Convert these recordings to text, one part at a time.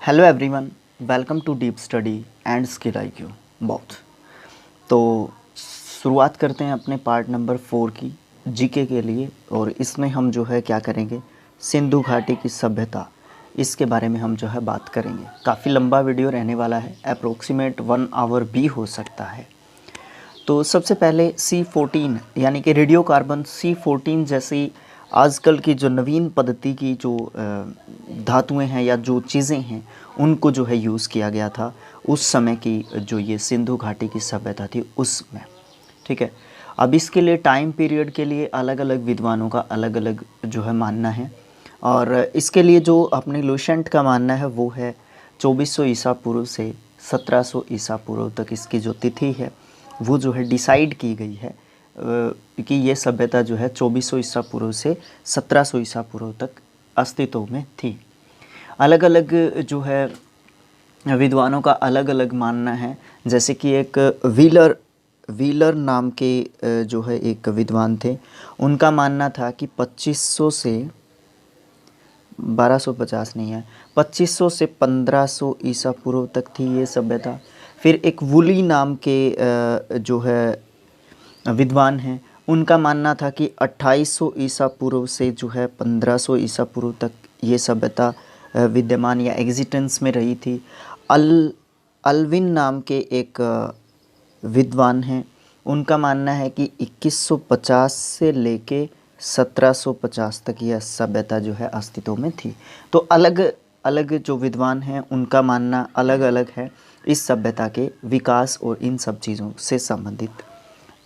Hello everyone, welcome to deep study and skill IQ both. तो शुरुआत करते हैं अपने पार्ट नंबर 4 की जीके के लिए। और इसमें हम जो है क्या करेंगे, सिंधु घाटी की सभ्यता, इसके बारे में हम जो है बात करेंगे। काफ़ी लंबा वीडियो रहने वाला है, अप्रोक्सीमेट 1 आवर भी हो सकता है। तो सबसे पहले C14 यानी कि रेडियो कार्बन C14 जैसी आजकल की जो नवीन पद्धति की जो धातुएं हैं या जो चीज़ें हैं, उनको जो है यूज़ किया गया था उस समय की जो ये सिंधु घाटी की सभ्यता थी उसमें। ठीक है, अब इसके लिए टाइम पीरियड के लिए अलग अलग विद्वानों का अलग अलग जो है मानना है। और इसके लिए जो अपने लुसेंट का मानना है वो है 2400 ईसा पूर्व से 1700 ईसा पूर्व तक इसकी जो तिथि है वो जो है डिसाइड की गई है कि ये सभ्यता जो है 2400 ईसा पूर्व से 1700 ईसा पूर्व तक अस्तित्व में थी। अलग अलग जो है विद्वानों का अलग अलग मानना है। जैसे कि एक व्हीलर नाम के जो है एक विद्वान थे, उनका मानना था कि 2500 से 1250 नहीं है, 2500 से 1500 ईसा पूर्व तक थी ये सभ्यता। फिर एक वुली नाम के जो है विद्वान हैं, उनका मानना था कि 2800 ईसा पूर्व से जो है 1500 ईसा पूर्व तक ये सभ्यता विद्यमान या एग्जिस्टेंस में रही थी। अल्विन नाम के एक विद्वान हैं, उनका मानना है कि 2150 से लेके 1750 तक यह सभ्यता जो है अस्तित्व में थी। तो अलग अलग जो विद्वान हैं उनका मानना अलग अलग है इस सभ्यता के विकास और इन सब चीज़ों से संबंधित।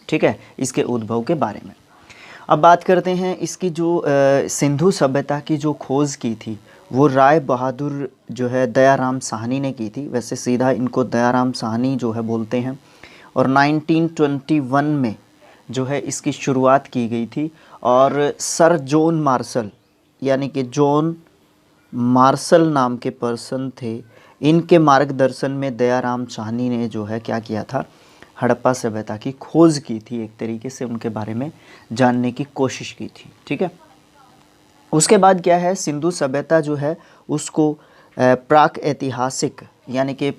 ठीक है, इसके उद्भव के बारे में अब बात करते हैं। इसकी जो सिंधु सभ्यता की जो खोज की थी वो राय बहादुर जो है दयाराम साहनी ने की थी। वैसे सीधा इनको दयाराम साहनी जो है बोलते हैं। और 1921 में जो है इसकी शुरुआत की गई थी। और सर जॉन मार्शल यानी कि जॉन मार्शल नाम के पर्सन थे, इनके मार्गदर्शन में दयाराम साहनी ने जो है क्या किया था, हड़प्पा सभ्यता की खोज की थी। एक तरीके से उनके बारे में जानने की कोशिश की थी। ठीक है, उसके बाद क्या है, सिंधु सभ्यता जो है उसको प्राक ऐतिहासिक यानी कि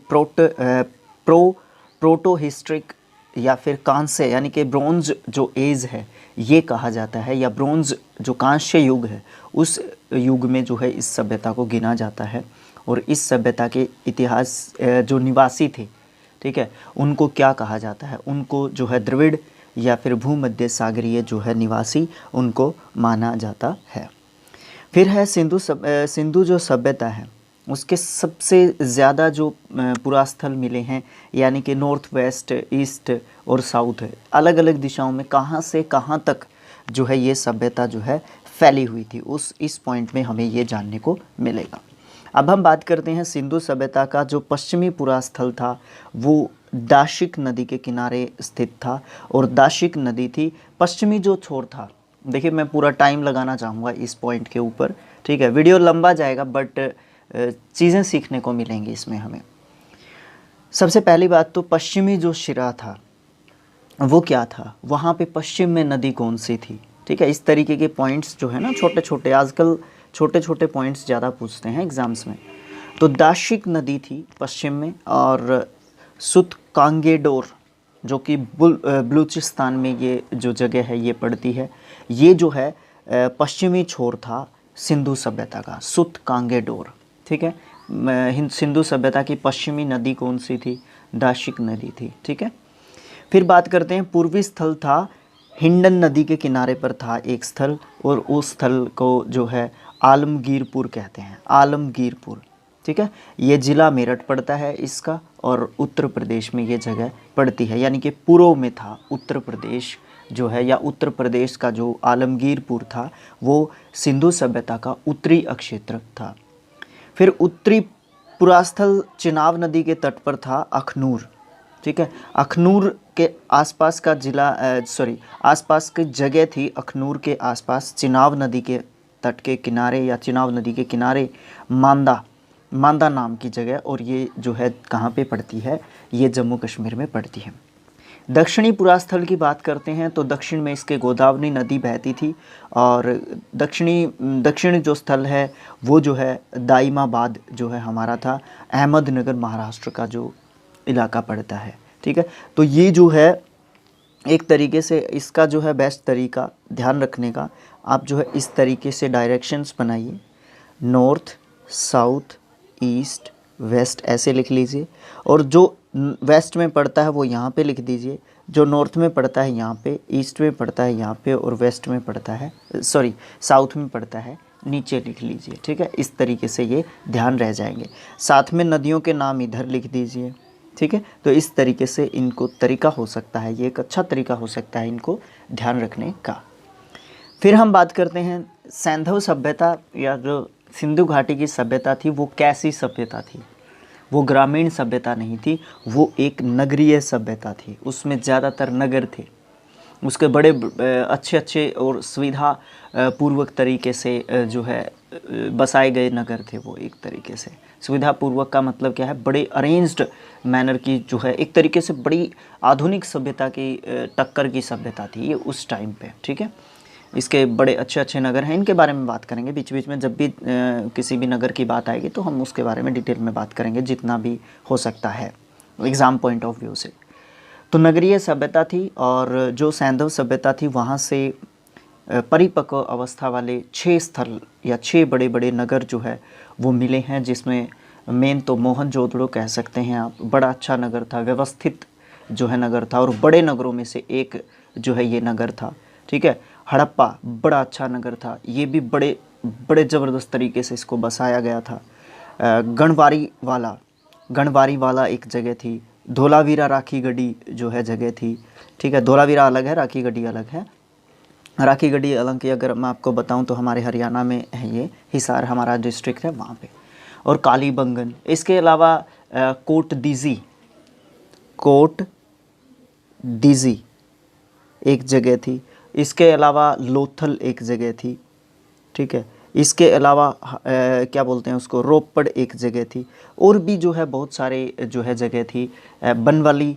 प्रोटो हिस्ट्रिक या फिर कांस्य यानी कि ब्रोंज जो एज है ये कहा जाता है, या ब्रोंज जो कांस्य युग है उस युग में जो है इस सभ्यता को गिना जाता है। और इस सभ्यता के इतिहास जो निवासी थे, ठीक है, उनको क्या कहा जाता है, उनको जो है द्रविड़ या फिर भूमध्य सागरीय जो है निवासी उनको माना जाता है। फिर है सिंधु जो सभ्यता है उसके सबसे ज़्यादा जो पुरास्थल मिले हैं, यानी कि नॉर्थ वेस्ट, ईस्ट और साउथ, अलग अलग दिशाओं में कहाँ से कहाँ तक जो है ये सभ्यता जो है फैली हुई थी, इस पॉइंट में हमें ये जानने को मिलेगा। अब हम बात करते हैं सिंधु सभ्यता का जो पश्चिमी पुरास्थल था वो दाशिक नदी के किनारे स्थित था। और दाशिक नदी थी पश्चिमी जो छोर था। देखिए, मैं पूरा टाइम लगाना चाहूँगा इस पॉइंट के ऊपर। ठीक है, वीडियो लंबा जाएगा बट चीज़ें सीखने को मिलेंगी इसमें हमें। सबसे पहली बात तो पश्चिमी जो शिरा था वो क्या था, वहाँ पे पश्चिम में नदी कौन सी थी। ठीक है, इस तरीके के पॉइंट्स जो है ना, छोटे छोटे, आजकल छोटे छोटे पॉइंट्स ज़्यादा पूछते हैं एग्ज़ाम्स में। तो दाशिक नदी थी पश्चिम में, और सुतकांगेडोर जो कि बलूचिस्तान में ये जो जगह है ये पड़ती है, ये जो है पश्चिमी छोर था सिंधु सभ्यता का, सुतकांगेडोर। ठीक है, सिंधु सभ्यता की पश्चिमी नदी कौन सी थी, दाशिक नदी थी। ठीक है, फिर बात करते हैं पूर्वी स्थल था, हिंडन नदी के किनारे पर था एक स्थल, और उस स्थल को जो है आलमगीरपुर कहते हैं, आलमगीरपुर। ठीक है, ये ज़िला मेरठ पड़ता है इसका, और उत्तर प्रदेश में ये जगह पड़ती है, यानी कि पूर्व में था उत्तर प्रदेश जो है, या उत्तर प्रदेश का जो आलमगीरपुर था वो सिंधु सभ्यता का उत्तरी अक्षेत्र था। फिर उत्तरी पुरास्थल चिनाब नदी के तट पर था अखनूर। ठीक है, अखनूर के आसपास का आसपास की जगह थी अखनूर के आसपास, चिनाब नदी के तट के किनारे या चिनाब नदी के किनारे मांदा नाम की जगह, और ये जो है कहाँ पे पड़ती है, ये जम्मू कश्मीर में पड़ती है। दक्षिणी पुरास्थल की बात करते हैं तो दक्षिण में इसके गोदावरी नदी बहती थी, और दक्षिणी जो स्थल है वो जो है दाइमाबाद जो है हमारा था, अहमदनगर महाराष्ट्र का जो इलाका पड़ता है। ठीक है, तो ये जो है एक तरीके से इसका जो है बेस्ट तरीका ध्यान रखने का, आप जो है इस तरीके से डायरेक्शंस बनाइए, नॉर्थ, साउथ, ईस्ट, वेस्ट ऐसे लिख लीजिए, और जो वेस्ट में पड़ता है वो यहाँ पे लिख दीजिए, जो नॉर्थ में पड़ता है यहाँ पे, ईस्ट में पड़ता है यहाँ पे, और वेस्ट में पड़ता है साउथ में पड़ता है नीचे लिख लीजिए। ठीक है, इस तरीके से ये ध्यान रह जाएंगे। साथ में नदियों के नाम इधर लिख दीजिए। ठीक है, तो इस तरीके से इनको तरीका हो सकता है, ये एक अच्छा तरीका हो सकता है इनको ध्यान रखने का। फिर हम बात करते हैं सैंधव सभ्यता या जो सिंधु घाटी की सभ्यता थी वो कैसी सभ्यता थी। वो ग्रामीण सभ्यता नहीं थी, वो एक नगरीय सभ्यता थी, उसमें ज़्यादातर नगर थे, उसके बड़े अच्छे और सुविधा पूर्वक तरीके से जो है बसाए गए नगर थे। वो एक तरीके से सुविधा पूर्वक का मतलब क्या है, बड़े अरेंज्ड मैनर की जो है एक तरीके से बड़ी आधुनिक सभ्यता की टक्कर की सभ्यता थी ये उस टाइम पे। ठीक है, इसके बड़े अच्छे नगर हैं, इनके बारे में बात करेंगे बीच बीच में, जब भी किसी भी नगर की बात आएगी तो हम उसके बारे में डिटेल में बात करेंगे जितना भी हो सकता है एग्ज़ाम पॉइंट ऑफ व्यू से। तो नगरीय सभ्यता थी, और जो सैंधव सभ्यता थी वहाँ से परिपक्व अवस्था वाले 6 स्थल या 6 बड़े बड़े नगर जो है वो मिले हैं, जिसमें मेन तो मोहनजोदड़ो कह सकते हैं आप, बड़ा अच्छा नगर था, व्यवस्थित जो है नगर था, और बड़े नगरों में से एक जो है ये नगर था। ठीक है, हड़प्पा बड़ा अच्छा नगर था, ये भी बड़े ज़बरदस्त तरीके से इसको बसाया गया था। गणवारी वाला एक जगह थी, धोलावीरा राखीगढ़ी जो है जगह थी। ठीक है, धोलावीरा अलग है, राखीगढ़ी अलग है। राखीगढ़ी अलग की अगर मैं आपको बताऊं तो हमारे हरियाणा में है, ये हिसार हमारा डिस्ट्रिक्ट है वहाँ पे। और कालीबंगन, इसके अलावा कोट दीजी एक जगह थी, इसके अलावा लोथल एक जगह थी। ठीक है, इसके अलावा क्या बोलते हैं उसको, रोपड़ एक जगह थी, और भी जो है बहुत सारे जो है जगह थी। बनवाली,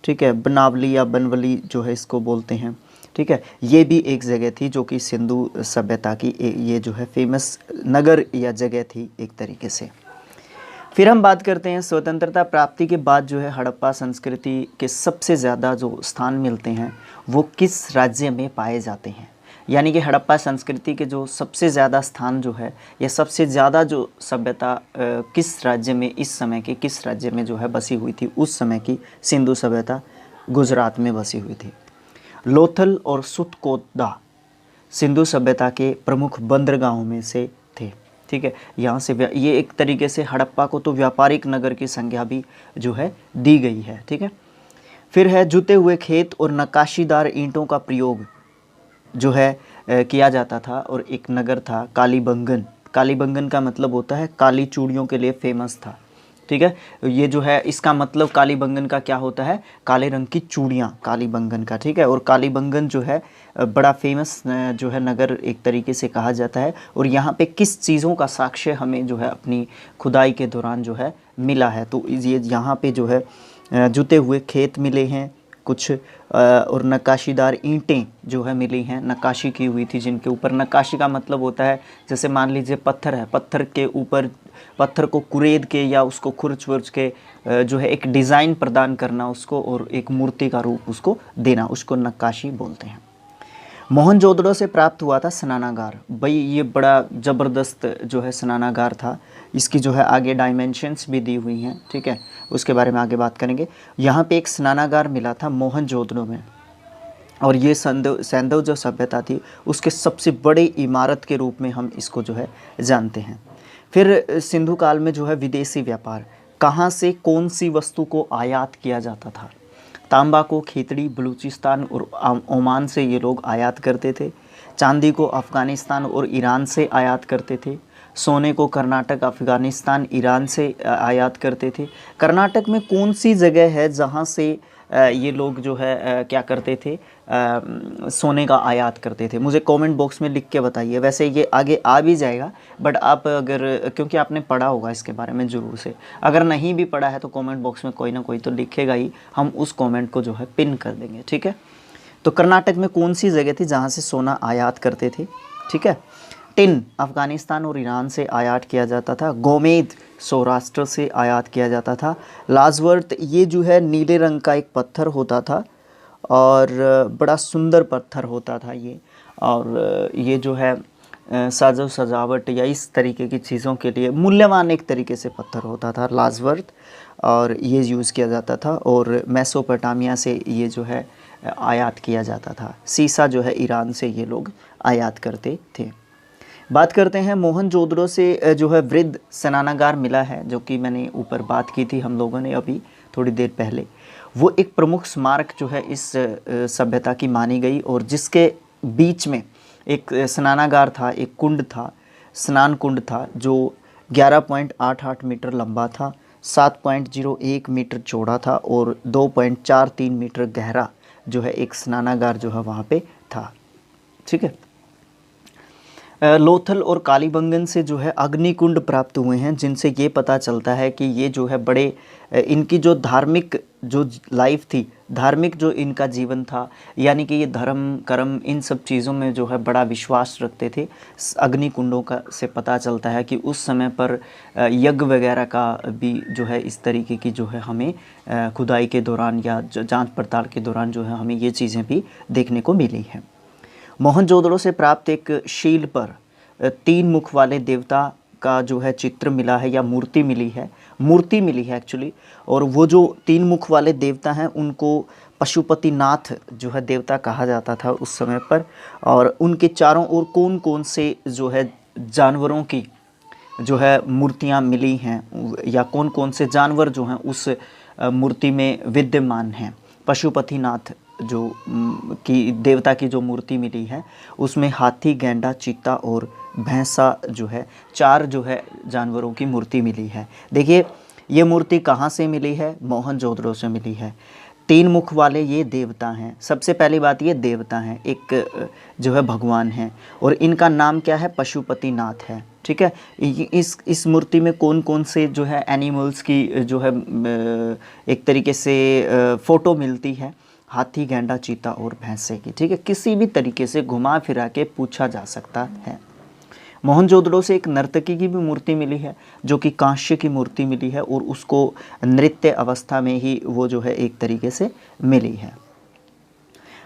ठीक है, बनावली या बनवली जो है इसको बोलते हैं। ठीक है, ये भी एक जगह थी जो कि सिंधु सभ्यता की ये जो है फेमस नगर या जगह थी एक तरीके से। फिर हम बात करते हैं स्वतंत्रता प्राप्ति के बाद जो है हड़प्पा संस्कृति के सबसे ज़्यादा जो स्थान मिलते हैं वो किस राज्य में पाए जाते हैं। यानी कि हड़प्पा संस्कृति के जो सबसे ज़्यादा स्थान जो है या सबसे ज़्यादा जो सभ्यता किस राज्य में, इस समय के किस राज्य में जो है बसी हुई थी। उस समय की सिंधु सभ्यता गुजरात में बसी हुई थी। लोथल और सुतकोदा सिंधु सभ्यता के प्रमुख बंदरगाहों में से थे। ठीक है, यहाँ से ये एक तरीके से हड़प्पा को तो व्यापारिक नगर की संज्ञा भी जो है दी गई है। ठीक है, फिर है जुते हुए खेत और नक्काशीदार ईंटों का प्रयोग जो है किया जाता था, और एक नगर था कालीबंगन। कालीबंगन का मतलब होता है काली चूड़ियों के लिए फेमस था। ठीक है, ये जो है इसका मतलब कालीबंगन का क्या होता है, काले रंग की चूड़ियाँ कालीबंगन का। ठीक है, और कालीबंगन जो है बड़ा फेमस जो है नगर एक तरीके से कहा जाता है। और यहाँ पे किस चीज़ों का साक्ष्य हमें जो है अपनी खुदाई के दौरान जो है मिला है, तो ये यहाँ पे जो है जुते हुए खेत मिले हैं कुछ, और नक्काशीदार ईंटें जो है मिली हैं, नक्काशी की हुई थी जिनके ऊपर, नक्काशी का मतलब होता है जैसे मान लीजिए पत्थर है, पत्थर के ऊपर पत्थर को कुरेद के या उसको खुरच वुरच के जो है एक डिज़ाइन प्रदान करना उसको, और एक मूर्ति का रूप उसको देना, उसको नक्काशी बोलते हैं। मोहनजोदड़ो से प्राप्त हुआ था स्नानागार। भाई ये बड़ा ज़बरदस्त जो है स्नानागार था, इसकी जो है आगे डायमेंशंस भी दी हुई हैं। ठीक है, उसके बारे में आगे बात करेंगे। यहाँ पे एक स्नानागार मिला था मोहनजोदड़ो में, और ये सैंधव जो सभ्यता थी उसके सबसे बड़ी इमारत के रूप में हम इसको जो है जानते हैं। फिर सिंधु काल में जो है विदेशी व्यापार, कहाँ से कौन सी वस्तु को आयात किया जाता था। तांबा को खेतड़ी, बलूचिस्तान और ओमान से ये लोग आयात करते थे। चांदी को अफ़गानिस्तान और ईरान से आयात करते थे। सोने को कर्नाटक, अफ़गानिस्तान, ईरान से आयात करते थे। कर्नाटक में कौन सी जगह है जहाँ से ये लोग जो है क्या करते थे, सोने का आयात करते थे। मुझे कमेंट बॉक्स में लिख के बताइए, वैसे ये आगे आ भी जाएगा, बट आप अगर, क्योंकि आपने पढ़ा होगा इसके बारे में ज़रूर से, अगर नहीं भी पढ़ा है तो कमेंट बॉक्स में कोई ना कोई तो लिखेगा ही, हम उस कमेंट को जो है पिन कर देंगे, ठीक है। तो कर्नाटक में कौन सी जगह थी जहाँ से सोना आयात करते थे, ठीक है। टिन अफ़गानिस्तान और ईरान से आयात किया जाता था। गोमेद सौराष्ट्र से आयात किया जाता था। लाजवर्थ ये जो है नीले रंग का एक पत्थर होता था और बड़ा सुंदर पत्थर होता था ये, और ये जो है साजो सजावट या इस तरीके की चीज़ों के लिए मूल्यवान एक तरीके से पत्थर होता था लाजवर्थ, और ये यूज़ किया जाता था। और मेसोपोटामिया से ये जो है आयात किया जाता था। सीसा जो है ईरान से ये लोग आयात करते थे। बात करते हैं मोहनजोदड़ो से जो है वृद्ध स्नानागार मिला है, जो कि मैंने ऊपर बात की थी हम लोगों ने अभी थोड़ी देर पहले। वो एक प्रमुख स्मारक जो है इस सभ्यता की मानी गई, और जिसके बीच में एक स्नानागार था, एक कुंड था, स्नान कुंड था, जो 11.88 मीटर लंबा था, 7.01 मीटर चौड़ा था और 2.43 मीटर गहरा जो है एक स्नानागार जो है वहाँ पे था, ठीक है। लोथल और कालीबंगन से जो है अग्निकुंड प्राप्त हुए हैं, जिनसे ये पता चलता है कि ये जो है बड़े इनकी जो धार्मिक जो लाइफ थी, धार्मिक जो इनका जीवन था, यानी कि ये धर्म कर्म इन सब चीज़ों में जो है बड़ा विश्वास रखते थे। अग्निकुंडों का से पता चलता है कि उस समय पर यज्ञ वगैरह का भी जो है इस तरीके की जो है हमें खुदाई के दौरान या जांच पड़ताल के दौरान जो है हमें ये चीज़ें भी देखने को मिली हैं। मोहनजोदड़ो से प्राप्त एक शील पर 3 मुख वाले देवता का जो है चित्र मिला है या मूर्ति मिली है एक्चुअली। और वो जो 3 मुख वाले देवता हैं उनको पशुपतिनाथ जो है देवता कहा जाता था उस समय पर। और उनके चारों ओर कौन कौन से जो है जानवरों की जो है मूर्तियाँ मिली हैं, या कौन कौन से जानवर जो हैं उस मूर्ति में विद्यमान हैं। पशुपतिनाथ जो की देवता की जो मूर्ति मिली है उसमें हाथी, गैंडा, चीता और भैंसा जो है 4 जो है जानवरों की मूर्ति मिली है। देखिए ये मूर्ति कहाँ से मिली है, मोहनजोदड़ो से मिली है। 3 मुख वाले ये देवता हैं। सबसे पहली बात ये देवता हैं, एक जो है भगवान हैं, और इनका नाम क्या है, पशुपतिनाथ है, ठीक है। इस मूर्ति में कौन कौन से जो है एनिमल्स की जो है एक तरीके से फ़ोटो मिलती है, हाथी, गैंडा, चीता और भैंसे की, ठीक है। किसी भी तरीके से घुमा फिरा के पूछा जा सकता है। मोहनजोदड़ो से एक नर्तकी की भी मूर्ति मिली है, जो कि कांस्य की मूर्ति मिली है, और उसको नृत्य अवस्था में ही वो जो है एक तरीके से मिली है।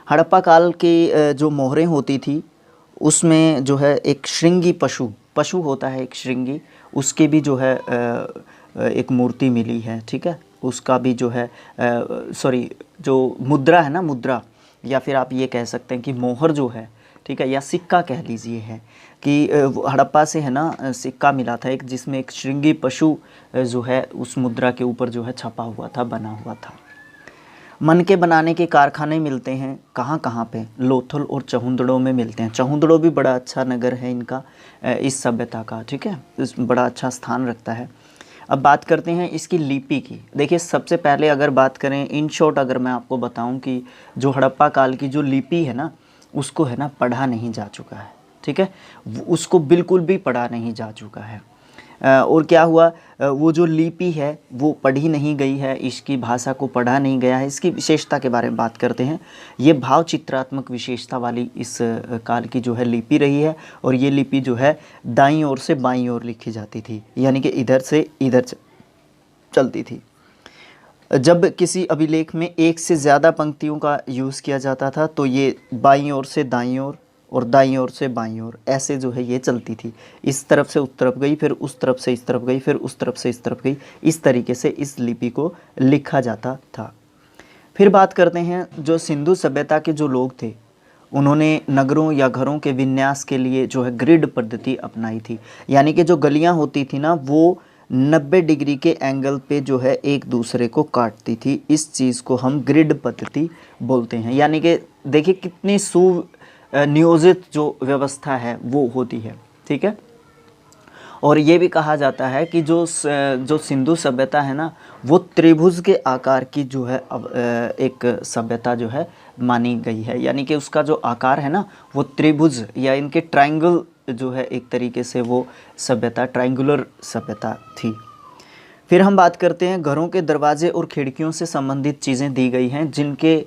हड़प्पा काल की जो मोहरें होती थी उसमें जो है एक श्रृंगी पशु होता है, एक श्रृंगी, उसके भी जो है एक मूर्ति मिली है, ठीक है। उसका भी जो है जो मुद्रा है ना, मुद्रा, या फिर आप ये कह सकते हैं कि मोहर जो है, ठीक है, या सिक्का कह लीजिए, है कि हड़प्पा से है ना सिक्का मिला था एक, जिसमें एक श्रृंगी पशु जो है उस मुद्रा के ऊपर जो है छपा हुआ था, बना हुआ था। मनके बनाने के कारखाने मिलते हैं कहाँ कहाँ पे, लोथल और चहुंदड़ो में मिलते हैं। चहुंदड़ो भी बड़ा अच्छा नगर है इनका, इस सभ्यता का, ठीक है, बड़ा अच्छा स्थान रखता है। अब बात करते हैं इसकी लिपि की। देखिए सबसे पहले अगर बात करें इन शॉर्ट, अगर मैं आपको बताऊं कि जो हड़प्पा काल की जो लिपि है ना, उसको है ना पढ़ा नहीं जा चुका है, ठीक है, उसको बिल्कुल भी पढ़ा नहीं जा चुका है। और क्या हुआ, वो जो लिपि है वो पढ़ी नहीं गई है, इसकी भाषा को पढ़ा नहीं गया है। इसकी विशेषता के बारे में बात करते हैं। ये भाव चित्रात्मक विशेषता वाली इस काल की जो है लिपि रही है, और ये लिपि जो है दाईं ओर से बाईं ओर लिखी जाती थी, यानी कि इधर से इधर चलती थी। जब किसी अभिलेख में एक से ज़्यादा पंक्तियों का यूज़ किया जाता था तो ये बाईं ओर से दाईं ओर और दाईं ओर से बाईं ओर ऐसे जो है ये चलती थी। इस तरफ से उस तरफ गई, फिर उस तरफ से इस तरफ गई, फिर उस तरफ से इस तरफ गई। इस तरीके से इस लिपि को लिखा जाता था। फिर बात करते हैं जो सिंधु सभ्यता के जो लोग थे, उन्होंने नगरों या घरों के विन्यास के लिए जो है ग्रिड पद्धति अपनाई थी। यानी कि जो गलियां होती थी ना, वो 90 डिग्री के एंगल पे जो है एक दूसरे को काटती थी। इस चीज़ को हम ग्रिड पद्धति बोलते हैं। यानी कि देखिए कितनी सुनियोजित जो व्यवस्था है वो होती है, ठीक है। और ये भी कहा जाता है कि जो सिंधु सभ्यता है ना, वो त्रिभुज के आकार की जो है एक सभ्यता जो है मानी गई है। यानी कि उसका जो आकार है ना, वो त्रिभुज या इनके ट्रायंगल जो है, एक तरीके से वो सभ्यता ट्रायंगुलर सभ्यता थी। फिर हम बात करते हैं घरों के दरवाजे और खिड़कियों से संबंधित चीज़ें दी गई हैं, जिनके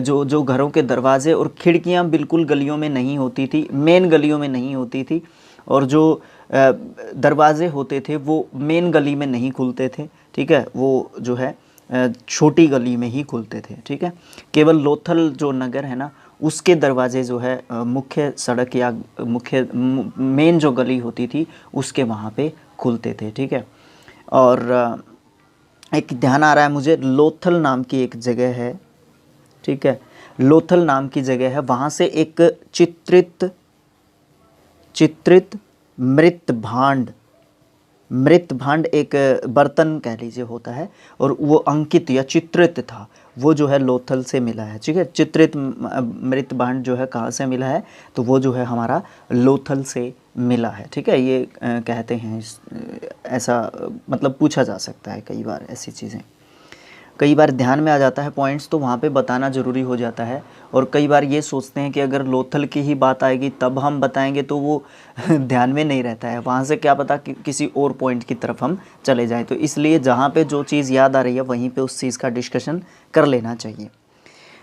जो घरों के दरवाजे और खिड़कियां बिल्कुल गलियों में नहीं होती थी, मेन गलियों में नहीं होती थी, और जो दरवाजे होते थे वो मेन गली में नहीं खुलते थे, ठीक है, वो जो है छोटी गली में ही खुलते थे, ठीक है। केवल लोथल जो नगर है ना, उसके दरवाजे जो है मुख्य सड़क या मुख्य मेन जो गली होती थी उसके वहाँ पे खुलते थे, ठीक है। और एक ध्यान आ रहा है मुझे, लोथल नाम की एक जगह है, ठीक है, लोथल नाम की जगह है, वहाँ से एक चित्रित मृत भांड एक बर्तन कह लीजिए होता है, और वो अंकित या चित्रित था, वो जो है लोथल से मिला है, ठीक है। चित्रित मृत भांड जो है कहाँ से मिला है, तो वो जो है हमारा लोथल से मिला है, ठीक है। ये कहते हैं, ऐसा मतलब पूछा जा सकता है कई बार, ऐसी चीज़ें कई बार ध्यान में आ जाता है पॉइंट्स, तो वहाँ पे बताना ज़रूरी हो जाता है। और कई बार ये सोचते हैं कि अगर लोथल की ही बात आएगी तब हम बताएंगे, तो वो ध्यान में नहीं रहता है, वहाँ से क्या पता कि किसी और पॉइंट की तरफ हम चले जाएं। तो इसलिए जहाँ पे जो चीज़ याद आ रही है वहीं पे उस चीज़ का डिस्कशन कर लेना चाहिए।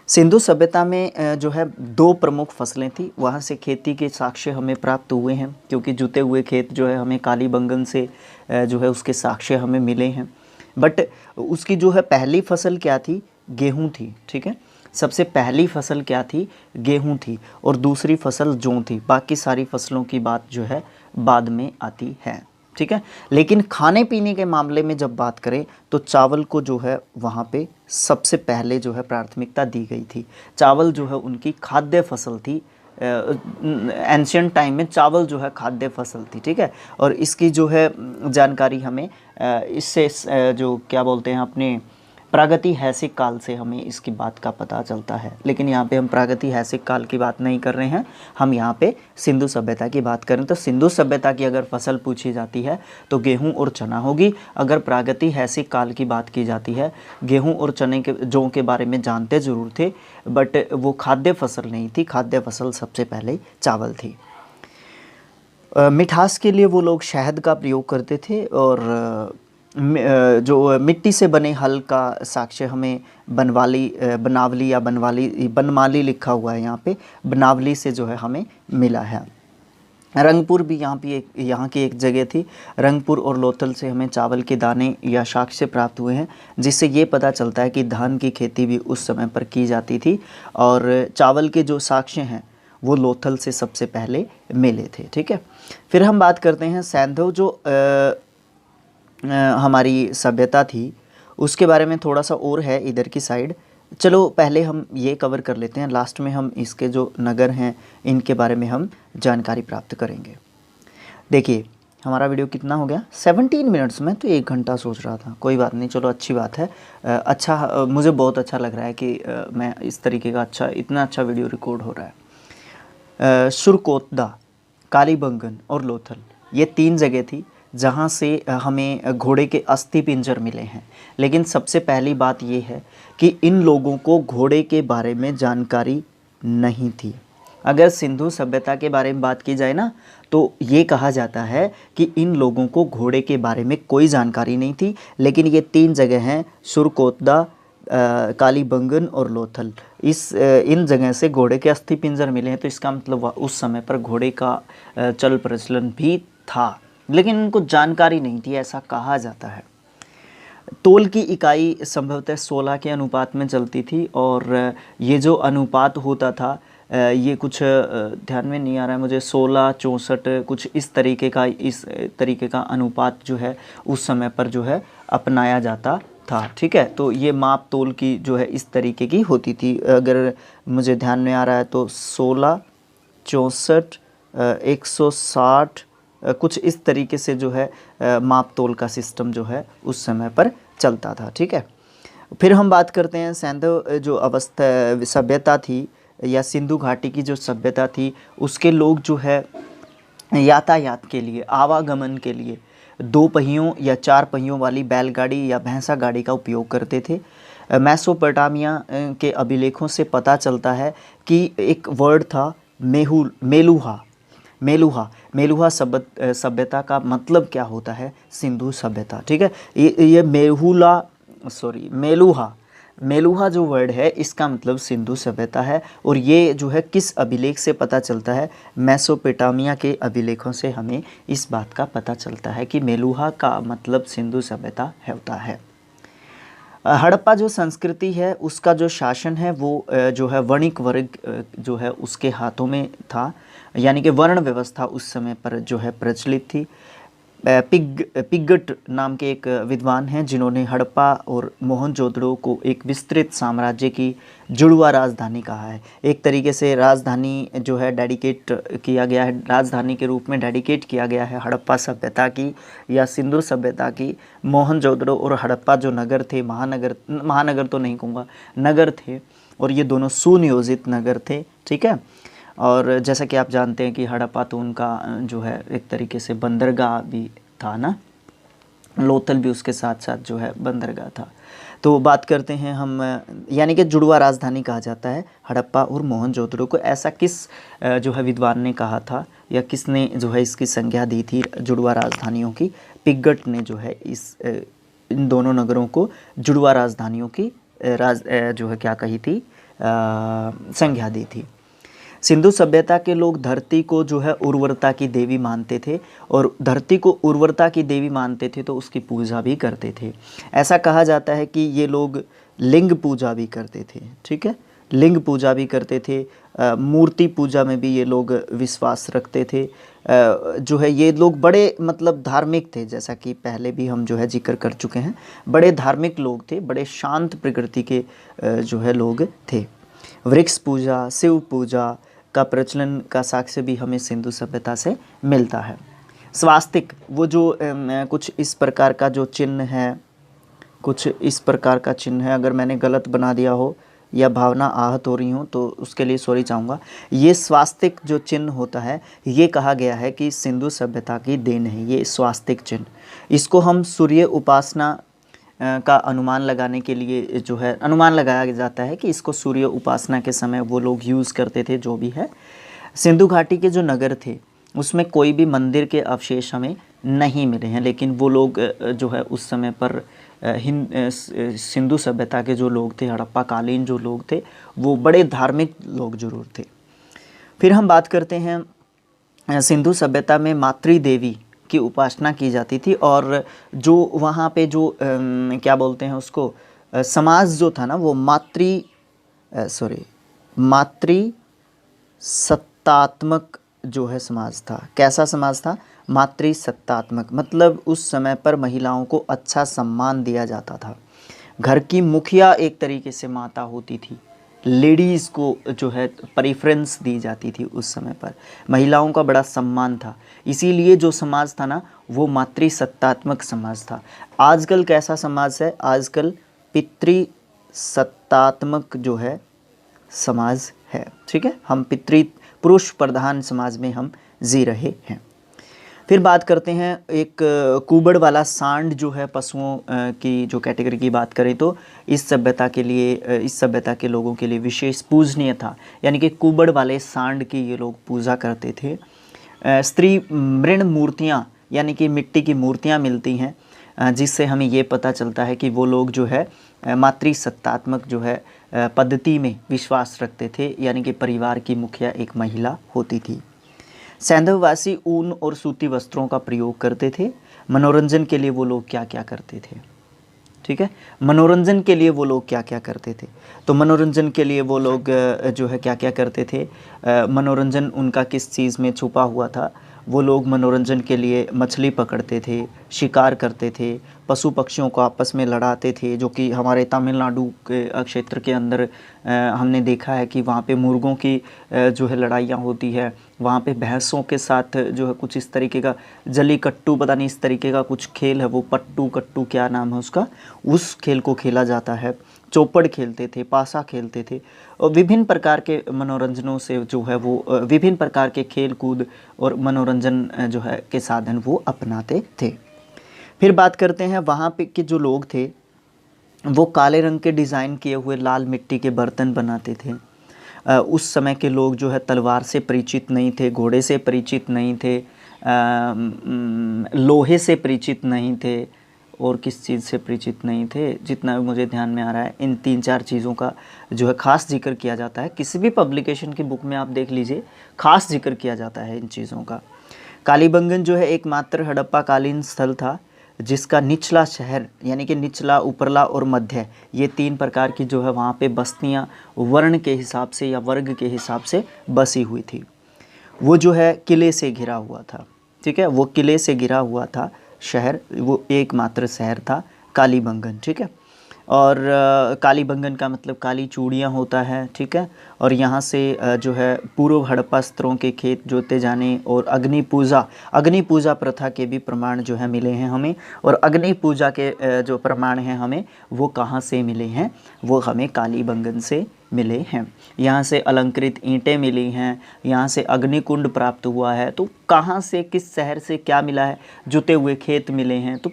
सिंधु सभ्यता में जो है 2 प्रमुख फसलें थी, वहाँ से खेती के साक्ष्य हमें प्राप्त हुए हैं, क्योंकि जुते हुए खेत जो है हमें कालीबंगन से जो है उसके साक्ष्य हमें मिले हैं। बट उसकी जो है पहली फसल क्या थी, गेहूं थी, ठीक है। सबसे पहली फसल क्या थी, गेहूं थी, और दूसरी फसल जौ थी। बाकी सारी फसलों की बात जो है बाद में आती है, ठीक है। लेकिन खाने पीने के मामले में जब बात करें तो चावल को जो है वहाँ पे सबसे पहले जो है प्राथमिकता दी गई थी। चावल जो है उनकी खाद्य फसल थी। एंशियंट टाइम में चावल जो है खाद्य फसल थी, ठीक है। और इसकी जो है जानकारी हमें इससे जो क्या बोलते हैं अपने प्रागैतिहासिक काल से हमें इसकी बात का पता चलता है। लेकिन यहाँ पे हम प्रागैतिहासिक काल की बात नहीं कर रहे हैं, हम यहाँ पे सिंधु सभ्यता की बात करें। तो सिंधु सभ्यता की अगर फसल पूछी जाती है तो गेहूं और चना होगी। अगर प्रागैतिहासिक काल की बात की जाती है, गेहूं और चने के जौ के बारे में जानते ज़रूर थे, बट वो खाद्य फसल नहीं थी। खाद्य फसल सबसे पहले चावल थी। मिठास के लिए वो लोग शहद का प्रयोग करते थे, और जो मिट्टी से बने हल का साक्ष्य हमें बनावली या बनमाली लिखा हुआ है यहाँ पे, बनावली से जो है हमें मिला है। रंगपुर भी यहाँ की एक जगह थी। रंगपुर और लोथल से हमें चावल के दाने या साक्ष्य प्राप्त हुए हैं, जिससे ये पता चलता है कि धान की खेती भी उस समय पर की जाती थी, और चावल के जो साक्ष्य हैं वो लोथल से सबसे पहले मिले थे, ठीक है। फिर हम बात करते हैं सैंधव जो हमारी सभ्यता थी, उसके बारे में थोड़ा सा और है इधर की साइड। चलो पहले हम ये कवर कर लेते हैं, लास्ट में हम इसके जो नगर हैं इनके बारे में हम जानकारी प्राप्त करेंगे। देखिए हमारा वीडियो कितना हो गया, 17 मिनट्स में, तो 1 घंटा सोच रहा था, कोई बात नहीं, चलो अच्छी बात है। अच्छा, मुझे बहुत अच्छा लग रहा है कि मैं इस तरीके का इतना अच्छा वीडियो रिकॉर्ड हो रहा है। सुरकोतदा, कालीबंगन और लोथल, ये 3 जगह थी जहाँ से हमें घोड़े के अस्थि पिंजर मिले हैं। लेकिन सबसे पहली बात ये है कि इन लोगों को घोड़े के बारे में जानकारी नहीं थी। अगर सिंधु सभ्यता के बारे में बात की जाए ना, तो ये कहा जाता है कि इन लोगों को घोड़े के बारे में कोई जानकारी नहीं थी। लेकिन ये 3 जगह हैं, सुरकोतदा, कालीबंगन और लोथल, इन जगह से घोड़े के अस्थि पिंजर मिले हैं। तो इसका मतलब उस समय पर घोड़े का चल प्रचलन भी था, लेकिन उनको जानकारी नहीं थी, ऐसा कहा जाता है। तोल की इकाई संभवतः 16 के अनुपात में चलती थी, और ये जो अनुपात होता था ये कुछ ध्यान में नहीं आ रहा है मुझे, 16, 64 कुछ इस तरीके का अनुपात जो है उस समय पर जो है अपनाया जाता था, ठीक है। तो ये माप तोल की जो है इस तरीके की होती थी। अगर मुझे ध्यान में आ रहा है तो 16, 64, 160 कुछ इस तरीके से जो है माप तोल का सिस्टम जो है उस समय पर चलता था, ठीक है। फिर हम बात करते हैं सैंधव जो सभ्यता थी या सिंधु घाटी की जो सभ्यता थी, उसके लोग जो है यातायात के लिए, आवागमन के लिए 2 पहियों या 4 पहियों वाली बैलगाड़ी या भैंसा गाड़ी का उपयोग करते थे। मेसोपोटामिया के अभिलेखों से पता चलता है कि एक वर्ड था मेलुहा। मेलुहा मेलुहा सभ्यता का मतलब क्या होता है? सिंधु सभ्यता। ठीक है, ये मेलुहा मेलुहा जो वर्ड है इसका मतलब सिंधु सभ्यता है। और ये जो है किस अभिलेख से पता चलता है? मेसोपोटामिया के अभिलेखों से हमें इस बात का पता चलता है कि मेलुहा का मतलब सिंधु सभ्यता होता है। हड़प्पा जो संस्कृति है उसका जो शासन है वो जो है वणिक वर्ग जो है उसके हाथों में था, यानी कि वर्ण व्यवस्था उस समय पर जो है प्रचलित थी। पिगट नाम के एक विद्वान हैं जिन्होंने हड़प्पा और मोहनजोदड़ो को एक विस्तृत साम्राज्य की जुड़वा राजधानी कहा है। एक तरीके से राजधानी जो है डेडिकेट किया गया है, राजधानी के रूप में डेडिकेट किया गया है हड़प्पा सभ्यता की या सिंधु सभ्यता की। मोहनजोदड़ो और हड़प्पा जो नगर थे, महानगर तो नहीं कहूँगा, नगर थे, और ये दोनों सुनियोजित नगर थे। ठीक है, और जैसा कि आप जानते हैं कि हड़प्पा तो उनका जो है एक तरीके से बंदरगाह भी था ना, लोथल भी उसके साथ साथ जो है बंदरगाह था। तो बात करते हैं हम, यानी कि जुड़वा राजधानी कहा जाता है हड़प्पा और मोहनजोदड़ो को। ऐसा किस जो है विद्वान ने कहा था या किसने जो है इसकी संज्ञा दी थी जुड़वा राजधानियों की? पिगट ने जो है इन दोनों नगरों को जुड़वा राजधानियों की जो है क्या कही थी, संज्ञा दी थी। सिंधु सभ्यता के लोग धरती को जो है उर्वरता की देवी मानते थे, और धरती को उर्वरता की देवी मानते थे तो उसकी पूजा भी करते थे। ऐसा कहा जाता है कि ये लोग लिंग पूजा भी करते थे। ठीक है, लिंग पूजा भी करते थे, मूर्ति पूजा में भी ये लोग विश्वास रखते थे। जो है ये लोग बड़े मतलब धार्मिक थे, जैसा कि पहले भी हम जो है जिक्र कर चुके हैं। बड़े धार्मिक लोग थे, बड़े शांत प्रकृति के जो है लोग थे। वृक्ष पूजा, शिव पूजा का प्रचलन का साक्ष्य भी हमें सिंधु सभ्यता से मिलता है। स्वास्तिक, वो जो कुछ इस प्रकार का जो चिन्ह है, कुछ इस प्रकार का चिन्ह है, अगर मैंने गलत बना दिया हो या भावना आहत हो रही हो तो उसके लिए सॉरी चाहूँगा। ये स्वास्तिक जो चिन्ह होता है, ये कहा गया है कि सिंधु सभ्यता की देन है ये स्वास्तिक चिन्ह। इसको हम सूर्य उपासना का अनुमान लगाने के लिए जो है अनुमान लगाया जाता है कि इसको सूर्य उपासना के समय वो लोग यूज़ करते थे। जो भी है, सिंधु घाटी के जो नगर थे उसमें कोई भी मंदिर के अवशेष हमें नहीं मिले हैं, लेकिन वो लोग जो है उस समय पर सिंधु सभ्यता के जो लोग थे, हड़प्पा कालीन जो लोग थे, वो बड़े धार्मिक लोग जरूर थे। फिर हम बात करते हैं सिंधु सभ्यता में मातृ देवी की उपासना की जाती थी, और जो वहाँ पे जो क्या बोलते हैं उसको, समाज जो था ना वो मातृ सत्तात्मक जो है समाज था। कैसा समाज था? मातृ सत्तात्मक, मतलब उस समय पर महिलाओं को अच्छा सम्मान दिया जाता था। घर की मुखिया एक तरीके से माता होती थी, लेडीज़ को जो है प्रेफरेंस दी जाती थी उस समय पर, महिलाओं का बड़ा सम्मान था। इसीलिए जो समाज था ना वो मातृ सत्तात्मक समाज था। आजकल कैसा समाज है? आजकल पितृ सत्तात्मक जो है समाज है। ठीक है, हम पुरुष प्रधान समाज में हम जी रहे हैं। फिर बात करते हैं एक कुबड़ वाला सांड जो है पशुओं की जो कैटेगरी की बात करें तो इस सभ्यता के लोगों के लिए विशेष पूजनीय था, यानी कि कुबड़ वाले सांड की ये लोग पूजा करते थे। स्त्री मृण मूर्तियाँ यानी कि मिट्टी की मूर्तियाँ मिलती हैं, जिससे हमें ये पता चलता है कि वो लोग जो है मातृ सत्तात्मक जो है पद्धति में विश्वास रखते थे, यानी कि परिवार की मुखिया एक महिला होती थी। सैंधववासी ऊन और सूती वस्त्रों का प्रयोग करते थे। मनोरंजन के लिए वो लोग क्या क्या करते थे? ठीक है, मनोरंजन के लिए वो लोग क्या क्या करते थे? तो मनोरंजन के लिए वो लोग जो है क्या क्या करते थे? मनोरंजन उनका किस चीज़ में छुपा हुआ था? वो लोग मनोरंजन के लिए मछली पकड़ते थे, शिकार करते थे, पशु पक्षियों को आपस में लड़ाते थे, जो कि हमारे तमिलनाडु के क्षेत्र के अंदर हमने देखा है कि वहाँ पे मुर्गों की जो है लड़ाइयाँ होती है, वहाँ पे भैंसों के साथ जो है कुछ इस तरीके का जलीकट्टू, पता नहीं इस तरीके का कुछ खेल है, वो पट्टू कट्टू क्या नाम है उसका, उस खेल को खेला जाता है। चौपड़ खेलते थे, पासा खेलते थे, और विभिन्न प्रकार के मनोरंजनों से जो है वो विभिन्न प्रकार के खेल कूद और मनोरंजन जो है के साधन वो अपनाते थे। फिर बात करते हैं वहाँ पे के जो लोग थे वो काले रंग के डिज़ाइन किए हुए लाल मिट्टी के बर्तन बनाते थे। उस समय के लोग जो है तलवार से परिचित नहीं थे, घोड़े से परिचित नहीं थे, लोहे से परिचित नहीं थे, और किस चीज़ से परिचित नहीं थे, जितना भी मुझे ध्यान में आ रहा है इन 3-4 चीज़ों का जो है ख़ास जिक्र किया जाता है। किसी भी पब्लिकेशन की बुक में आप देख लीजिए, ख़ास जिक्र किया जाता है इन चीज़ों का। कालीबंगन जो है एकमात्र हड़प्पा कालीन स्थल था जिसका निचला शहर यानी कि निचला, उपरला और मध्य, ये 3 प्रकार की जो है वहाँ पे बस्तियाँ वर्ण के हिसाब से या वर्ग के हिसाब से बसी हुई थी। वो जो है किले से घिरा हुआ था, ठीक है, वो किले से घिरा हुआ था शहर, वो एकमात्र शहर था कालीबंगन, ठीक है। और कालीबंगन का मतलब काली चूड़ियाँ होता है, ठीक है। और यहाँ से जो है पूर्व हड़प्पा स्तरों के खेत जोते जाने और अग्नि पूजा प्रथा के भी प्रमाण जो है मिले हैं हमें। और अग्नि पूजा के जो प्रमाण हैं हमें वो कहाँ से मिले हैं, वो हमें कालीबंगन से मिले हैं। यहाँ से अलंकृत ईंटें मिली हैं, यहाँ से अग्निकुंड प्राप्त हुआ है। तो कहाँ से, किस शहर से क्या मिला है, जुते हुए खेत मिले हैं, तो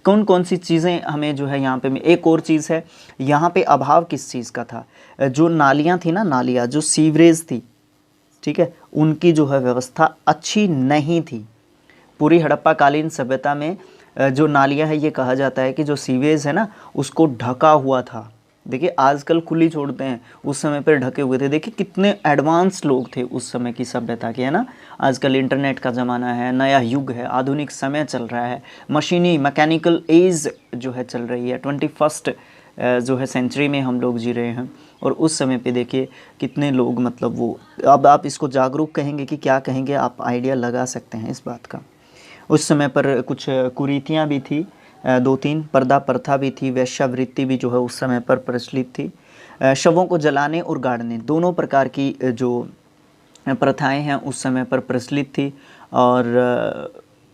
कौन कौन सी चीज़ें हमें जो है यहाँ पे। एक और चीज़ है, यहाँ पे अभाव किस चीज़ का था, जो नालियाँ थी ना, नालियाँ जो सीवरेज थी, ठीक है, उनकी जो है व्यवस्था अच्छी नहीं थी। पूरी हड़प्पाकालीन सभ्यता में जो नालियाँ है, ये कहा जाता है कि जो सीवेज है ना उसको ढका हुआ था। देखिए आजकल खुली छोड़ते हैं, उस समय पर ढके हुए थे। देखिए कितने एडवांस लोग थे उस समय की सभ्यता के, है ना। आजकल इंटरनेट का ज़माना है, नया युग है, आधुनिक समय चल रहा है, मशीनी मैकेनिकल एज जो है चल रही है, 21st जो है सेंचुरी में हम लोग जी रहे हैं। और उस समय पे देखिए कितने लोग, मतलब वो, अब आप इसको जागरूक कहेंगे कि क्या कहेंगे, आप आइडिया लगा सकते हैं इस बात का। उस समय पर कुछ कुरीतियाँ भी थी, 2-3 पर्दा प्रथा भी थी, वेश्यावृत्ति भी जो है उस समय पर प्रचलित थी। शवों को जलाने और गाड़ने, दोनों प्रकार की जो प्रथाएं हैं उस समय पर प्रचलित थी। और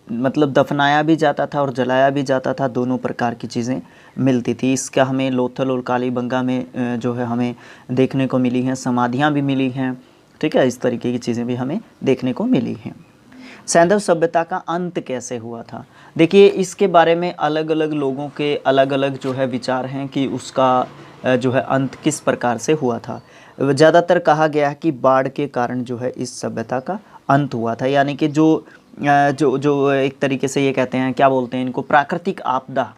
मतलब दफनाया भी जाता था और जलाया भी जाता था, दोनों प्रकार की चीज़ें मिलती थी। इसका हमें लोथल और कालीबंगा में जो है हमें देखने को मिली हैं, समाधियाँ भी मिली हैं, ठीक है, इस तरीके की चीज़ें भी हमें देखने को मिली हैं। सैंधव सभ्यता का अंत कैसे हुआ था, देखिए इसके बारे में अलग अलग लोगों के अलग अलग जो है विचार हैं कि उसका जो है अंत किस प्रकार से हुआ था। ज़्यादातर कहा गया है कि बाढ़ के कारण जो है इस सभ्यता का अंत हुआ था, यानी कि जो एक तरीके से ये कहते हैं, क्या बोलते हैं इनको, प्राकृतिक आपदा,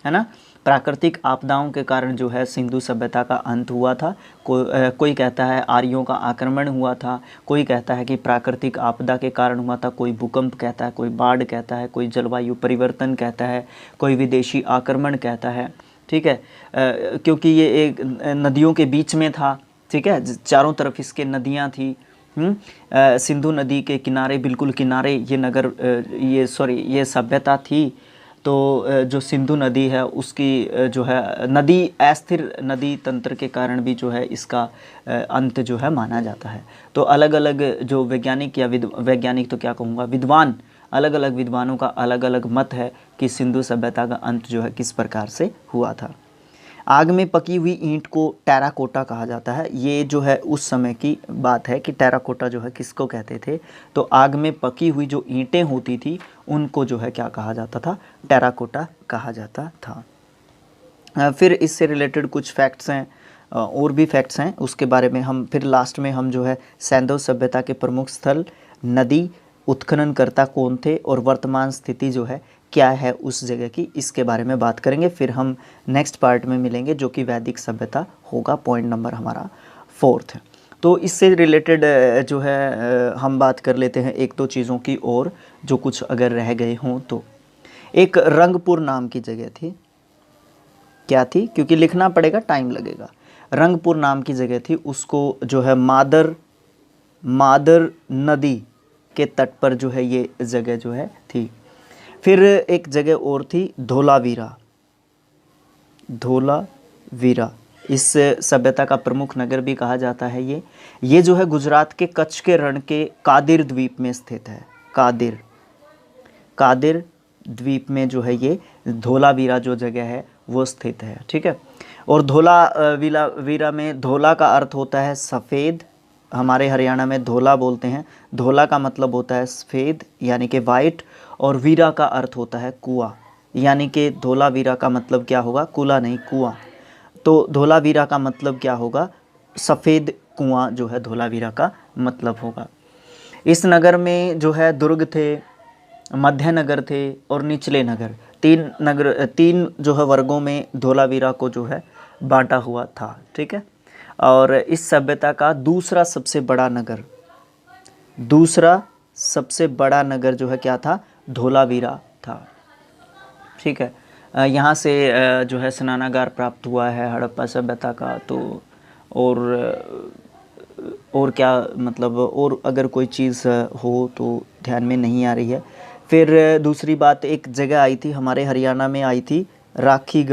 है ना। प्राकृतिक आपदाओं के कारण जो है सिंधु सभ्यता का अंत हुआ था। कोई कहता है आर्यों का आक्रमण हुआ था, कोई कहता है कि प्राकृतिक आपदा के कारण हुआ था, कोई भूकंप कहता है, कोई बाढ़ कहता है, कोई जलवायु परिवर्तन कहता है, कोई विदेशी आक्रमण कहता है, ठीक है। क्योंकि ये एक नदियों के बीच में था, ठीक है, चारों तरफ इसके नदियाँ थी। सिंधु नदी के किनारे, बिल्कुल किनारे ये सभ्यता थी। तो जो सिंधु नदी है उसकी जो है नदी, अस्थिर नदी तंत्र के कारण भी जो है इसका अंत जो है माना जाता है। तो अलग अलग जो वैज्ञानिक या वैज्ञानिक तो क्या कहूँगा, विद्वान, अलग अलग विद्वानों का अलग अलग मत है कि सिंधु सभ्यता का अंत जो है किस प्रकार से हुआ था। आग में पकी हुई ईंट को टेराकोटा कहा जाता है। ये जो है उस समय की बात है कि टेराकोटा जो है किसको कहते थे, तो आग में पकी हुई जो ईंटें होती थी उनको जो है क्या कहा जाता था, टेराकोटा कहा जाता था। फिर इससे रिलेटेड कुछ फैक्ट्स हैं, और भी फैक्ट्स हैं, उसके बारे में हम फिर लास्ट में हम जो है सैंधव सभ्यता के प्रमुख स्थल, नदी, उत्खननकर्ता कौन थे और वर्तमान स्थिति जो है क्या है उस जगह की, इसके बारे में बात करेंगे। फिर हम नेक्स्ट पार्ट में मिलेंगे जो कि वैदिक सभ्यता होगा, पॉइंट नंबर हमारा 4th। तो इससे रिलेटेड जो है हम बात कर लेते हैं 1-2 चीज़ों की, और जो कुछ अगर रह गए हों तो। एक रंगपुर नाम की जगह थी, क्या थी, क्योंकि लिखना पड़ेगा, टाइम लगेगा। रंगपुर नाम की जगह थी, उसको जो है मादर नदी के तट पर जो है ये जगह जो है थी। फिर एक जगह और थी धोलावीरा, धोलावीरा इस सभ्यता का प्रमुख नगर भी कहा जाता है। ये जो है गुजरात के कच्छ के रण के कादिर द्वीप में स्थित है। कादिर द्वीप में जो है ये धोलावीरा जो जगह है वो स्थित है, ठीक है। और वीरा में धोला का अर्थ होता है सफ़ेद, हमारे हरियाणा में धोला बोलते हैं। धोला का मतलब होता है सफ़ेद यानी कि वाइट, और वीरा का अर्थ होता है कुआं, यानी कि धोलावीरा का मतलब क्या होगा, कुला नहीं कुआं। तो धोलावीरा का मतलब क्या होगा, सफ़ेद कुआं जो है धोलावीरा का मतलब होगा। इस नगर में जो है दुर्ग थे, मध्य नगर थे और निचले नगर, तीन जो है वर्गों में धोलावीरा को जो है बांटा हुआ था, ठीक है। और इस सभ्यता का दूसरा सबसे बड़ा नगर जो है क्या था, धोलावीरा था, ठीक है। यहाँ से जो है स्नानागार प्राप्त हुआ है हड़प्पा सभ्यता का। तो और क्या मतलब, और अगर कोई चीज़ हो तो ध्यान में नहीं आ रही है। फिर दूसरी बात, एक जगह आई थी हमारे हरियाणा में, आई थी राखी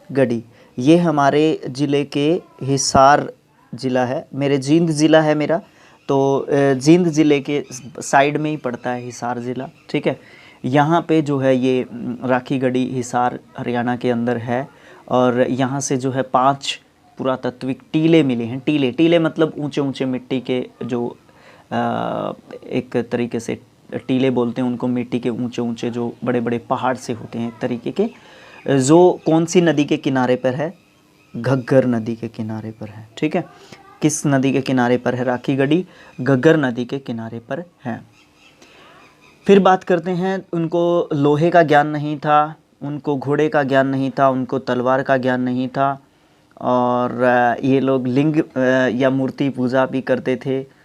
गढ़ी। ये हमारे ज़िले के हिसार ज़िला है, मेरे जींद ज़िला है मेरा, तो जींद ज़िले के साइड में ही पड़ता है हिसार ज़िला, ठीक है। यहाँ पे जो है ये राखी गढ़ी हिसार हरियाणा के अंदर है। और यहाँ से जो है 5 पुरातात्विक टीले मिले हैं। टीले मतलब ऊंचे ऊंचे मिट्टी के जो एक तरीके से टीले बोलते हैं उनको, मिट्टी के ऊंचे ऊंचे जो बड़े बड़े पहाड़ से होते हैं एक तरीके के, जो कौन सी नदी के किनारे पर है, घग्गर नदी के किनारे पर है, ठीक है। किस नदी के किनारे पर है राखी गढ़ी, घग्गर नदी के किनारे पर है। फिर बात करते हैं, उनको लोहे का ज्ञान नहीं था, उनको घोड़े का ज्ञान नहीं था, उनको तलवार का ज्ञान नहीं था, और ये लोग लिंग या मूर्ति पूजा भी करते थे।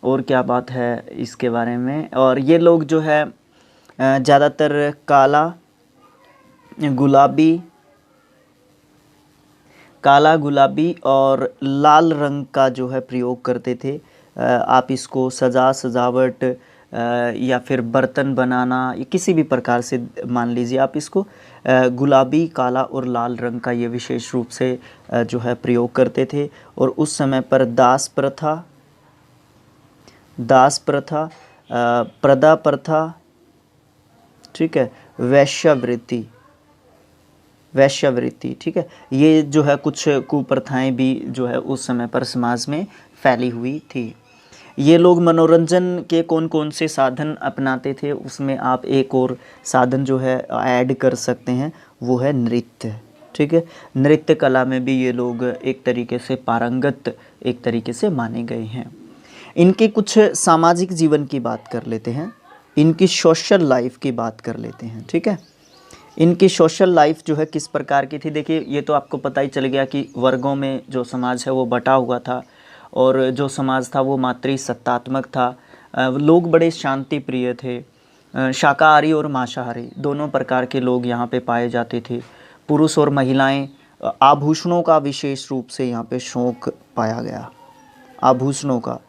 और क्या बात है इसके बारे में, और ये लोग जो है ज़्यादातर काला गुलाबी और लाल रंग का जो है प्रयोग करते थे। आप इसको सजावट या फिर बर्तन बनाना या किसी भी प्रकार से मान लीजिए आप इसको, गुलाबी, काला और लाल रंग का ये विशेष रूप से जो है प्रयोग करते थे। और उस समय पर दास प्रथा, प्रदा प्रथा, ठीक है, वैश्यावृत्ति, ठीक है, ये जो है कुछ कुप्रथाएं भी जो है उस समय पर समाज में फैली हुई थी। ये लोग मनोरंजन के कौन कौन से साधन अपनाते थे, उसमें आप एक और साधन जो है ऐड कर सकते हैं, वो है नृत्य, ठीक है। नृत्य कला में भी ये लोग एक तरीके से पारंगत एक तरीके से माने गए हैं। इनके कुछ सामाजिक जीवन की बात कर लेते हैं, इनकी सोशल लाइफ की बात कर लेते हैं, ठीक है। इनकी सोशल लाइफ जो है किस प्रकार की थी, देखिए ये तो आपको पता ही चल गया कि वर्गों में जो समाज है वो बटा हुआ था, और जो समाज था वो मातृसत्तात्मक था। लोग बड़े शांति प्रिय थे, शाकाहारी और मांसाहारी दोनों प्रकार के लोग यहाँ पे पाए जाते थे। पुरुष और महिलाएं, आभूषणों का विशेष रूप से यहाँ पे शौक पाया गया, आभूषणों का।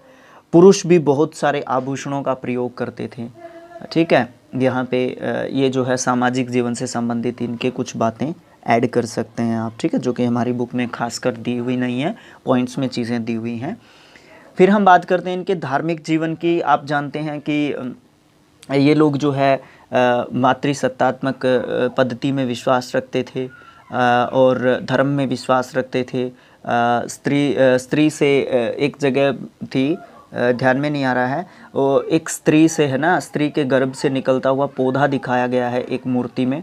पुरुष भी बहुत सारे आभूषणों का प्रयोग करते थे, ठीक है। यहाँ पे ये जो है सामाजिक जीवन से संबंधित इनके कुछ बातें ऐड कर सकते हैं आप, ठीक है, जो कि हमारी बुक में खासकर दी हुई नहीं है, पॉइंट्स में चीज़ें दी हुई हैं। फिर हम बात करते हैं इनके धार्मिक जीवन की। आप जानते हैं कि ये लोग जो है मातृसत्तात्मक पद्धति में विश्वास रखते थे और धर्म में विश्वास रखते थे। स्त्री से एक जगह थी, ध्यान में नहीं आ रहा है, वो एक स्त्री से है ना, स्त्री के गर्भ से निकलता हुआ पौधा दिखाया गया है एक मूर्ति में,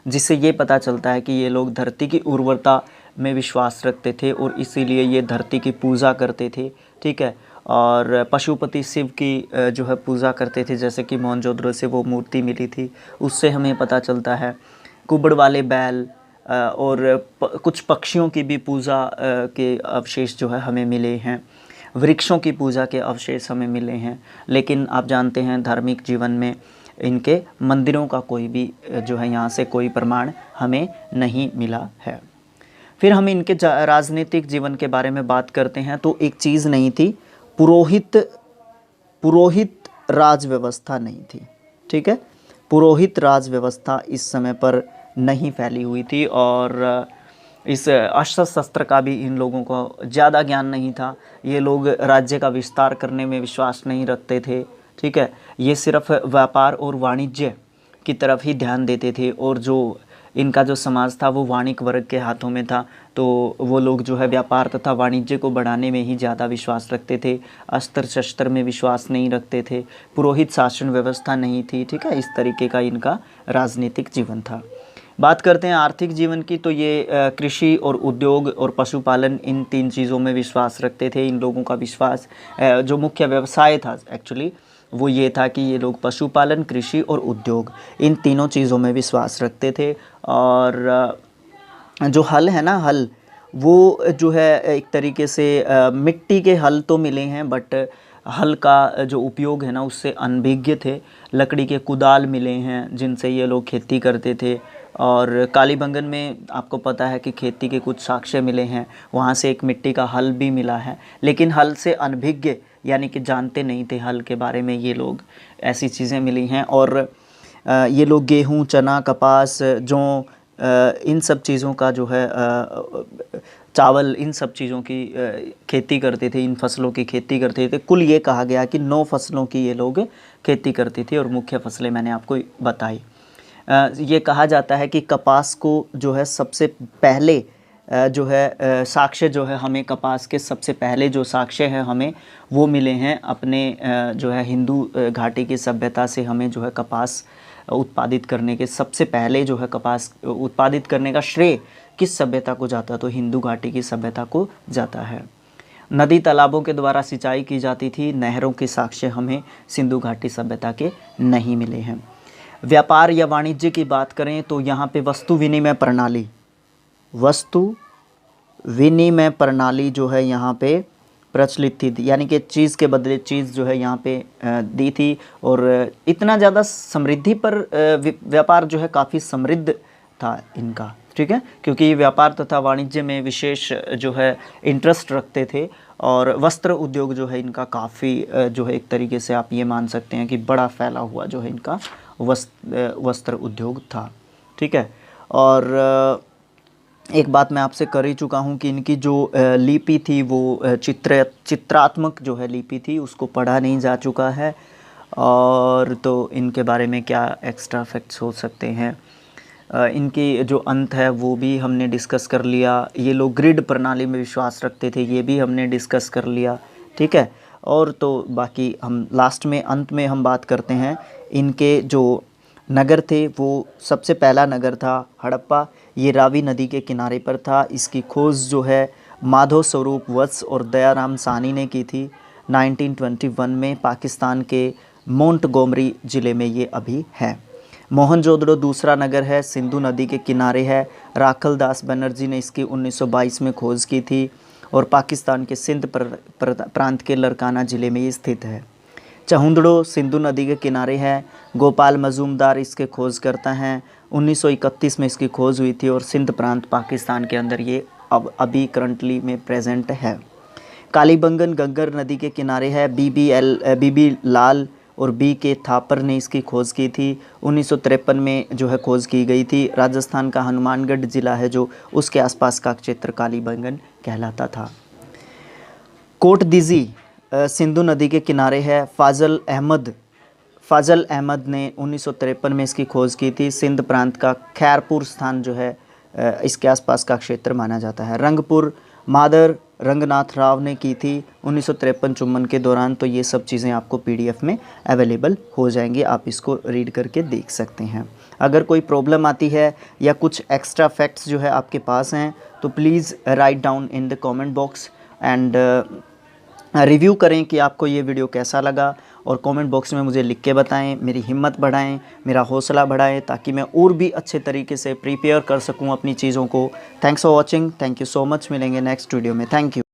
जिससे ये पता चलता है कि ये लोग धरती की उर्वरता में विश्वास रखते थे और इसीलिए ये धरती की पूजा करते थे, ठीक है। और पशुपति शिव की जो है पूजा करते थे, जैसे कि मोहनजोदड़ो से वो मूर्ति मिली थी, उससे हमें पता चलता है। कुबड़ वाले बैल और कुछ पक्षियों की भी पूजा के अवशेष जो है हमें मिले हैं, वृक्षों की पूजा के अवशेष हमें मिले हैं। लेकिन आप जानते हैं धार्मिक जीवन में इनके मंदिरों का कोई भी जो है यहाँ से कोई प्रमाण हमें नहीं मिला है। फिर हम इनके राजनीतिक जीवन के बारे में बात करते हैं, तो एक चीज़ नहीं थी, पुरोहित राज व्यवस्था नहीं थी। ठीक है, पुरोहित राज व्यवस्था इस समय पर नहीं फैली हुई थी और इस अस्त्र शस्त्र का भी इन लोगों को ज़्यादा ज्ञान नहीं था। ये लोग राज्य का विस्तार करने में विश्वास नहीं रखते थे। ठीक है, ये सिर्फ व्यापार और वाणिज्य की तरफ ही ध्यान देते थे और जो इनका जो समाज था वो वाणिक वर्ग के हाथों में था, तो वो लोग जो है व्यापार तथा वाणिज्य को बढ़ाने में ही ज़्यादा विश्वास रखते थे, अस्त्र शस्त्र में विश्वास नहीं रखते थे, पुरोहित शासन व्यवस्था नहीं थी। ठीक है, इस तरीके का इनका राजनीतिक जीवन था। बात करते हैं आर्थिक जीवन की, तो ये कृषि और उद्योग और पशुपालन इन 3 चीज़ों में विश्वास रखते थे। इन लोगों का विश्वास जो मुख्य व्यवसाय था एक्चुअली वो ये था कि ये लोग पशुपालन, कृषि और उद्योग इन तीनों चीज़ों में विश्वास रखते थे। और जो हल है ना, हल वो जो है एक तरीके से मिट्टी के हल तो मिले हैं, बट हल का जो उपयोग है ना उससे अनभिज्ञ थे। लकड़ी के कुदाल मिले हैं जिनसे ये लोग खेती करते थे। और कालीबंगन में आपको पता है कि खेती के कुछ साक्ष्य मिले हैं, वहाँ से एक मिट्टी का हल भी मिला है, लेकिन हल से अनभिज्ञ यानी कि जानते नहीं थे हल के बारे में ये लोग, ऐसी चीज़ें मिली हैं। और ये लोग गेहूँ, चना, कपास, जौ इन सब चीज़ों का जो है चावल, इन सब चीज़ों की खेती करते थे, इन फसलों की खेती करते थे। कुल ये कहा गया कि 9 फसलों की ये लोग खेती करते थे और मुख्य फसलें मैंने आपको बताई। ये कहा जाता है कि कपास को जो है सबसे पहले जो है साक्ष्य जो है हमें कपास के सबसे पहले जो साक्ष्य है हमें वो मिले हैं अपने जो है हिंदू घाटी की सभ्यता से। हमें जो है कपास उत्पादित करने के सबसे पहले जो है कपास उत्पादित करने का श्रेय किस सभ्यता को जाता है, तो हिंदू घाटी की सभ्यता को जाता है। नदी तालाबों के द्वारा सिंचाई की जाती थी, नहरों के साक्ष्य हमें सिंधु घाटी सभ्यता के नहीं मिले हैं। व्यापार या वाणिज्य की बात करें तो यहाँ पे वस्तु विनिमय प्रणाली जो है यहाँ पे प्रचलित थी, यानी कि चीज़ के बदले चीज़ जो है यहाँ पे दी थी। और इतना ज़्यादा समृद्धि पर व्यापार जो है काफ़ी समृद्ध था इनका। ठीक है, क्योंकि व्यापार तथा वाणिज्य में विशेष जो है इंटरेस्ट रखते थे। और वस्त्र उद्योग जो है इनका काफ़ी जो है एक तरीके से आप ये मान सकते हैं कि बड़ा फैला हुआ जो है इनका वस्त्र उद्योग था। ठीक है, और एक बात मैं आपसे कर ही चुका हूँ कि इनकी जो लिपि थी वो चित्रात्मक जो है लिपि थी, उसको पढ़ा नहीं जा चुका है। और तो इनके बारे में क्या एक्स्ट्रा फैक्ट्स हो सकते हैं, इनकी जो अंत है वो भी हमने डिस्कस कर लिया। ये लोग ग्रिड प्रणाली में विश्वास रखते थे, ये भी हमने डिस्कस कर लिया। ठीक है, और तो बाकी हम लास्ट में अंत में हम बात करते हैं इनके जो नगर थे। वो सबसे पहला नगर था हड़प्पा, ये रावी नदी के किनारे पर था। इसकी खोज जो है माधव स्वरूप वत्स और दयाराम साहनी ने की थी 1921 में। पाकिस्तान के मोंटगोमरी ज़िले में ये अभी है। मोहनजोदड़ो दूसरा नगर है, सिंधु नदी के किनारे है। राखल दास बनर्जी ने इसकी 1922 में खोज की थी और पाकिस्तान के सिंध प्रांत के लरकाना ज़िले में ये स्थित है। चहुंदड़ो सिंधु नदी के किनारे है। गोपाल मजूमदार इसके खोज करता है। 1931 में इसकी खोज हुई थी और सिंध प्रांत पाकिस्तान के अंदर ये अब अभी करंटली में प्रेजेंट है। कालीबंगन गंगर नदी के किनारे है। बीबी लाल और बी के थापर ने इसकी खोज की थी। 1953 में जो है खोज की गई थी। राजस्थान का हनुमानगढ़ ज़िला है जो उसके आसपास का क्षेत्र कालीबंगन कहलाता था। कोटदीजी सिंधु नदी के किनारे है। फाजल अहमद ने 1953 में इसकी खोज की थी। सिंध प्रांत का खैरपुर स्थान जो है इसके आसपास का क्षेत्र माना जाता है। रंगपुर मादर रंगनाथ राव ने की थी 1953-54 के दौरान। तो ये सब चीज़ें आपको PDF में अवेलेबल हो जाएंगी, आप इसको रीड करके देख सकते हैं। अगर कोई प्रॉब्लम आती है या कुछ एक्स्ट्रा फैक्ट्स जो है आपके पास हैं तो please write down in the comment box and review करें कि आपको ये वीडियो कैसा लगा और कमेंट बॉक्स में मुझे लिख के बताएं, मेरी हिम्मत बढ़ाएं, मेरा हौसला बढ़ाएं ताकि मैं और भी अच्छे तरीके से प्रिपेयर कर सकूं अपनी चीज़ों को। Thanks for watching, thank you so much. मिलेंगे नेक्स्ट वीडियो में। Thank you.